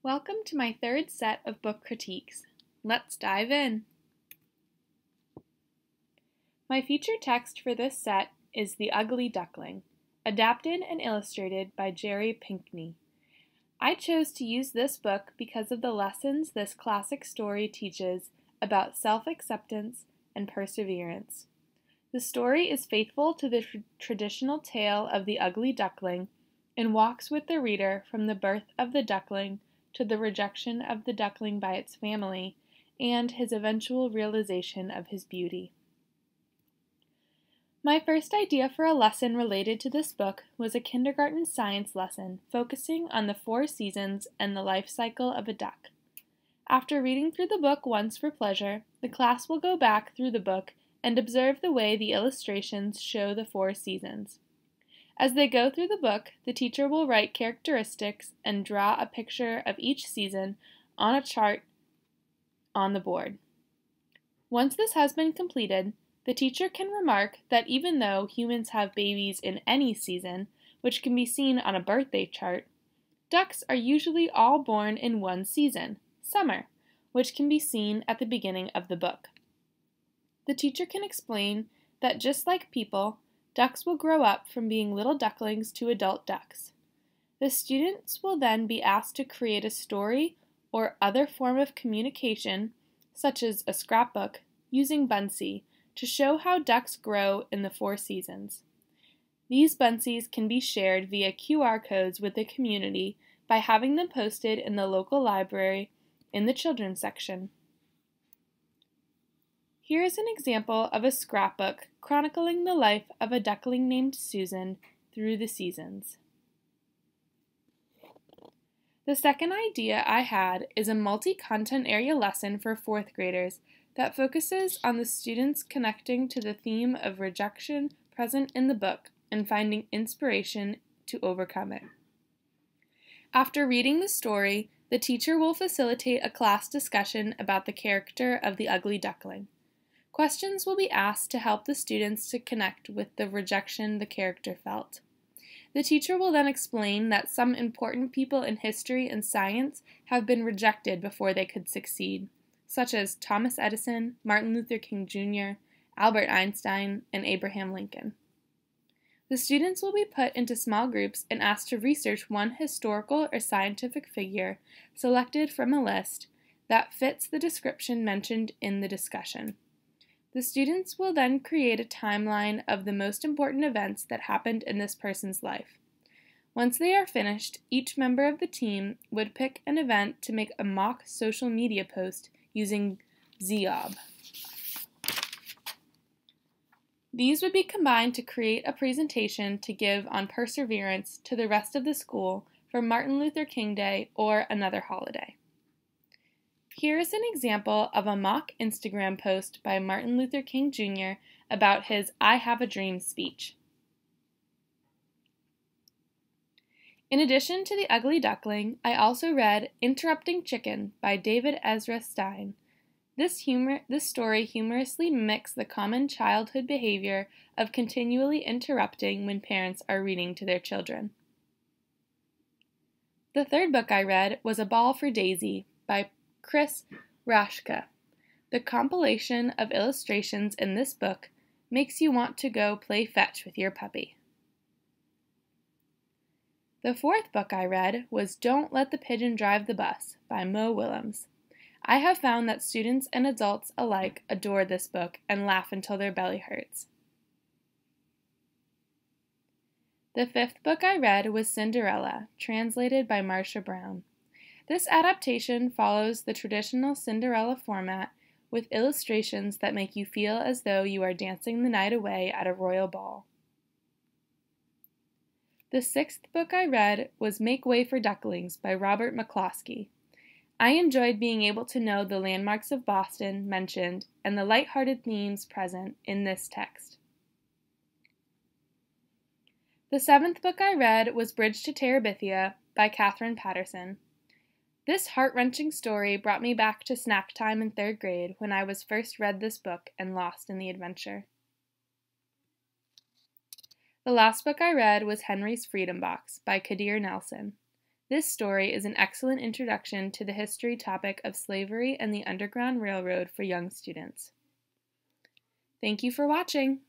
Welcome to my third set of book critiques. Let's dive in. My feature text for this set is The Ugly Duckling, adapted and illustrated by Jerry Pinkney. I chose to use this book because of the lessons this classic story teaches about self-acceptance and perseverance. The story is faithful to the traditional tale of the ugly duckling and walks with the reader from the birth of the duckling to the rejection of the duckling by its family, and his eventual realization of his beauty. My first idea for a lesson related to this book was a kindergarten science lesson focusing on the 4 seasons and the life cycle of a duck. After reading through the book once for pleasure, the class will go back through the book and observe the way the illustrations show the 4 seasons. As they go through the book, the teacher will write characteristics and draw a picture of each season on a chart on the board. Once this has been completed, the teacher can remark that even though humans have babies in any season, which can be seen on a birthday chart, ducks are usually all born in one season, summer, which can be seen at the beginning of the book. The teacher can explain that just like people, ducks will grow up from being little ducklings to adult ducks. The students will then be asked to create a story or other form of communication, such as a scrapbook, using Bunsey to show how ducks grow in the 4 seasons. These Bunseys can be shared via QR codes with the community by having them posted in the local library in the children's section. Here is an example of a scrapbook chronicling the life of a duckling named Susan through the seasons. The second idea I had is a multi-content area lesson for 4th graders that focuses on the students connecting to the theme of rejection present in the book and finding inspiration to overcome it. After reading the story, the teacher will facilitate a class discussion about the character of the ugly duckling. Questions will be asked to help the students to connect with the rejection the character felt. The teacher will then explain that some important people in history and science have been rejected before they could succeed, such as Thomas Edison, Martin Luther King Jr., Albert Einstein, and Abraham Lincoln. The students will be put into small groups and asked to research one historical or scientific figure selected from a list that fits the description mentioned in the discussion. The students will then create a timeline of the most important events that happened in this person's life. Once they are finished, each member of the team would pick an event to make a mock social media post using Zeob. These would be combined to create a presentation to give on perseverance to the rest of the school for Martin Luther King Day or another holiday. Here is an example of a mock Instagram post by Martin Luther King Jr. about his I Have a Dream speech. In addition to The Ugly Duckling, I also read Interrupting Chicken by David Ezra Stein. This story humorously mimics the common childhood behavior of continually interrupting when parents are reading to their children. The third book I read was A Ball for Daisy by Rasca. The compilation of illustrations in this book makes you want to go play fetch with your puppy. The fourth book I read was Don't Let the Pigeon Drive the Bus by Mo Willems. I have found that students and adults alike adore this book and laugh until their belly hurts. The fifth book I read was Cinderella, translated by Marcia Brown. This adaptation follows the traditional Cinderella format with illustrations that make you feel as though you are dancing the night away at a royal ball. The sixth book I read was Make Way for Ducklings by Robert Mccluskey. I enjoyed being able to know the landmarks of Boston mentioned and the lighthearted themes present in this text. The seventh book I read was Bridge to Terabithia by Katherine Paterson. This heart-wrenching story brought me back to snack time in 3rd grade when I was first read this book and lost in the adventure. The last book I read was Henry's Freedombox by Kadir Nelson. This story is an excellent introduction to the history topic of slavery and the Underground Railroad for young students. Thank you for watching!